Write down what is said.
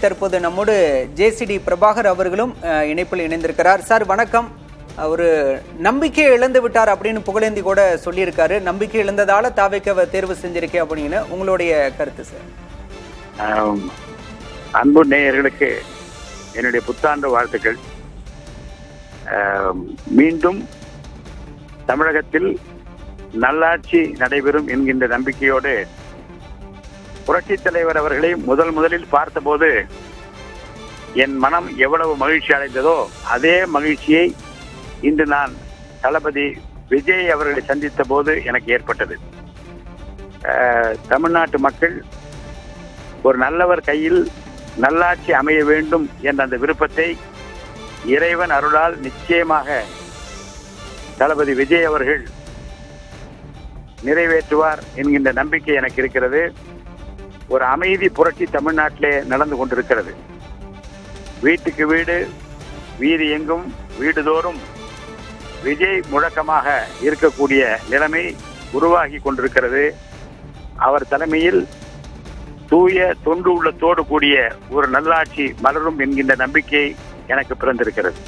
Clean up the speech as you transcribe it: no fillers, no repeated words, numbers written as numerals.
தற்போது நம்மோடு ஜேசிடி பிரபாகர் அவர்களும் இணைப்பில் இணைந்திருக்கிறார். சார் வணக்கம். ஒரு நம்பிக்கை இழந்து விட்டார் அப்படின்னு புகழேந்தி கூட சொல்லியிருக்காரு. நம்பிக்கை இழந்ததால தாவேக்காவை தேர்வு செஞ்சிருக்கேன் அப்படின்னு உங்களுடைய கருத்து சார்? அன்பு நேயர்களுக்கு என்னுடைய புத்தாண்டு வாழ்த்துக்கள். மீண்டும் தமிழகத்தில் நல்லாட்சி நடைபெறும் என்கின்ற நம்பிக்கையோடு புரட்சித் தலைவர் அவர்களை முதலில் பார்த்தபோது என் மனம் எவ்வளவு மகிழ்ச்சி அடைந்ததோ அதே மகிழ்ச்சியை இன்று நான் தளபதி விஜய் அவர்களை சந்தித்த போது எனக்கு ஏற்பட்டது. தமிழ்நாட்டு மக்கள் ஒரு நல்லவர் கையில் நல்லாட்சி அமைய வேண்டும் என்ற அந்த விருப்பத்தை இறைவன் அருளால் நிச்சயமாக தளபதி விஜய் அவர்கள் நிறைவேற்றுவார் என்கின்ற நம்பிக்கை எனக்கு இருக்கிறது. ஒரு அமைதி புரட்சி தமிழ்நாட்டிலே நடந்து கொண்டிருக்கிறது. வீட்டுக்கு வீடு, வீதி எங்கும், வீடுதோறும் விஜய் முழக்கமாக இருக்கக்கூடிய நிலைமை உருவாகி கொண்டிருக்கிறது. அவர் தலைமையில் தூய தொண்டு உள்ளத்தோடு கூடிய ஒரு நல்லாட்சி மலரும் என்கின்ற நம்பிக்கை எனக்கு பிறந்திருக்கிறது.